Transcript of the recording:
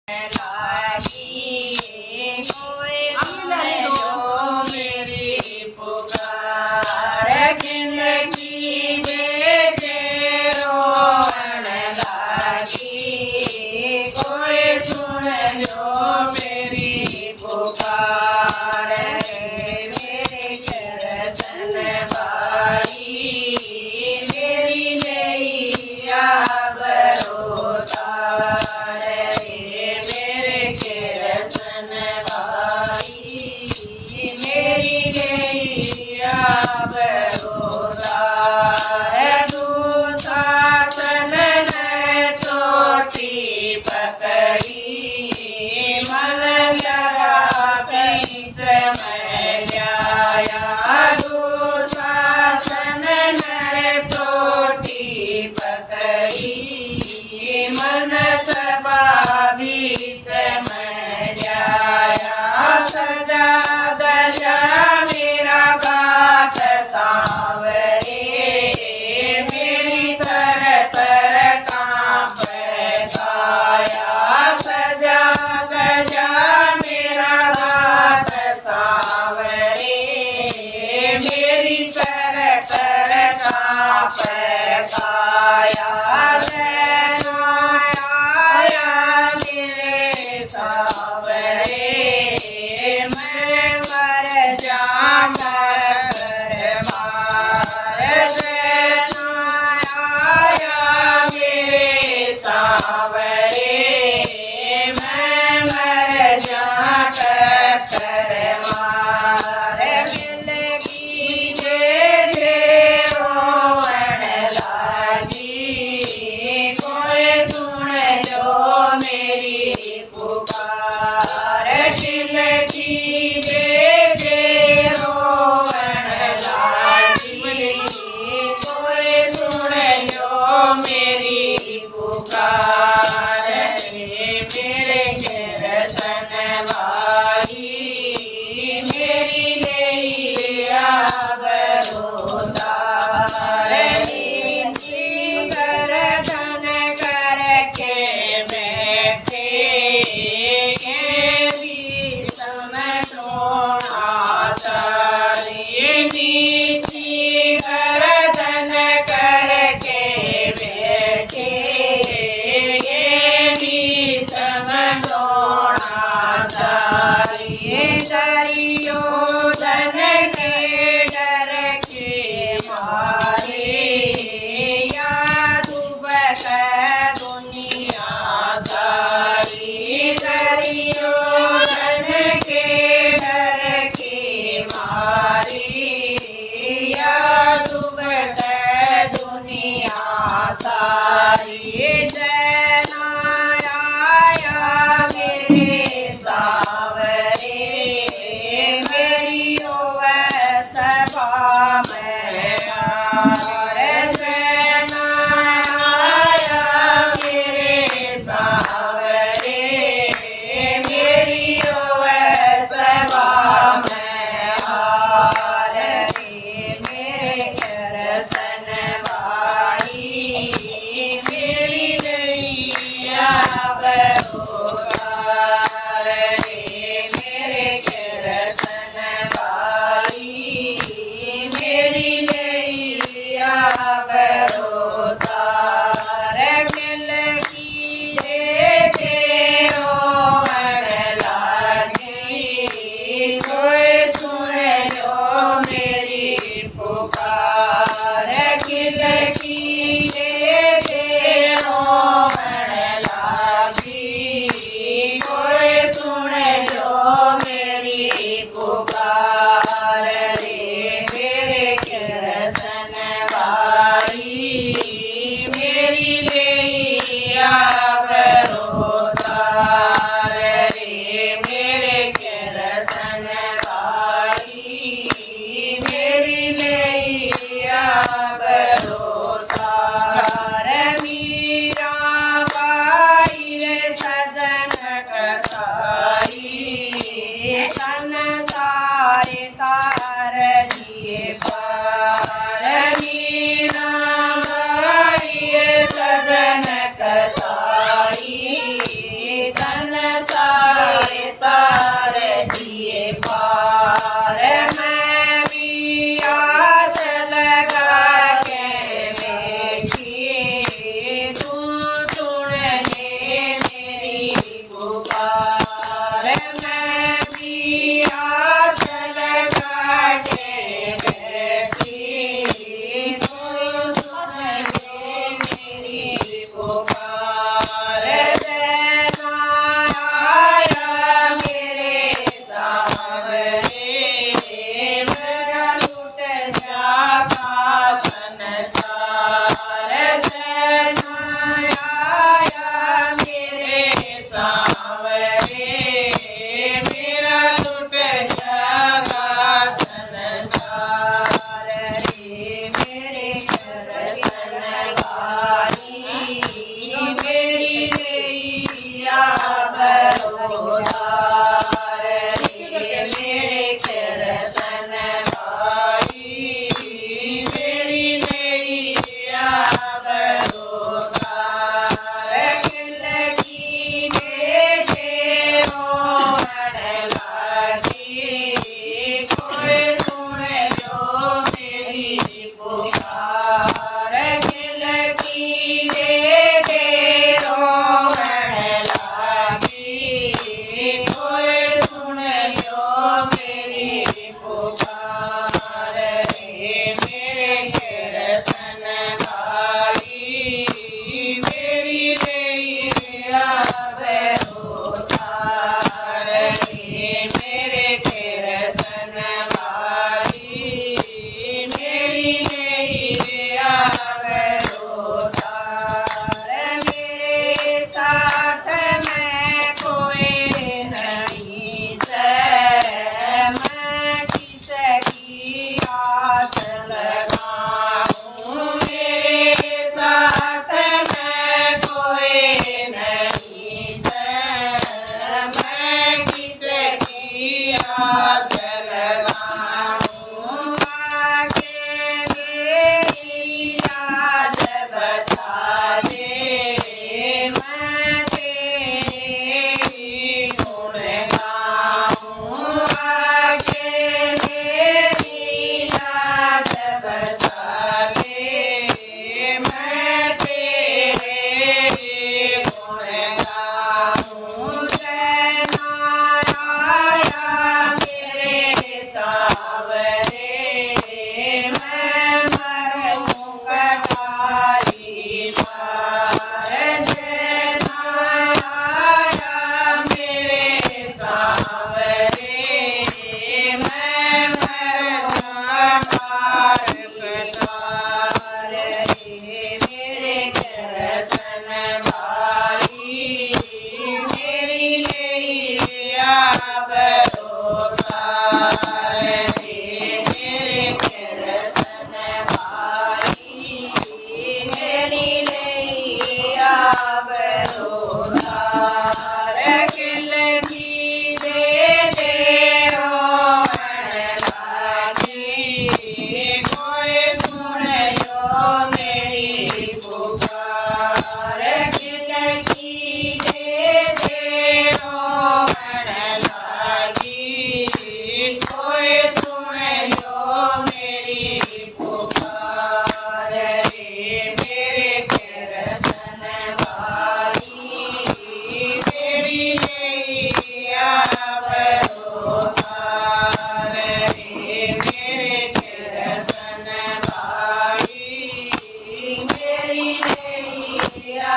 लागी कोई सुने जो मेरी पुकार जिंदगी बेटे रोवन लागी कोई सुने जो मेरी पुकार मेरे कीर्तन बारी मेरी नैया बरोतार मेरी नैया बरोतार तू शासन ने चोटी पकड़ी मन लगा पीत में जाया तू शासन ने चोटी पकड़ी मन सबा बीत में जाया सजा गजा मेरा गात सांवरे मेरी तर कांप काया सजा गजा मेरा गात सांवरे मेरी तर कांप काया मैं मर जाऊंगा आया मेरे सांवरे मैं मर जाकर मार जिंदगी दे रोवन लागी कोई सुन लो मेरी पुकार जिंदगी दे रोवन लागी कोई सुन लो मेरी पुकार मेरे कीर्तन वाली मेरी नैया बरोतार गर्दन करके बैठे नीची गर्दन करके बैठे भी समझोना दुर्योधन के डर के मारे या डूबत दुनिया सारी दुर्योधन के डर के मारे या डूबत दुनिया सारी जना आया मेरे अवतार रे मेरे कीर्तन गाई मेरी नैया बरोदार लगी दे रोहन लगी कोई सुन लो मेरी पुकार लगी दे रोहन लगी कोई सुन लो मेरी पुकार रे मेरे कीर्तन गाई मेरी नैया बरोदार रे मेरे कीर्तन गाई मेरी नैया बरोदार मेरे साथ में कोई नहीं है मैं किसकी आस लगाऊं मेरे साथ में कोई नहीं है मैं किसकी आस लगाऊं आगे मेरी याद बता दे मैं तेरी गुण गाऊं आगे मेरी याद बता दे मैं तेरे गुण गाऊं चैन आया मेरे सावरे मैं मरूं कटारी पार चैन आया मेरे सावरे मैं मरूं कटार रे मेरे कीर्तन गाई मेरी नैया बरोदार रे मेरे कीर्तन गाई मेरी नैया बरोदार लगी दे रोहन लगी कोई सुन लो मेरी पुकार लगी दे रोहन लगी कोई सुन लो मेरी पुकार रे मेरे कीर्तन गाई मेरी नैया बरोदार रे मेरे कीर्तन गाई मेरी नैया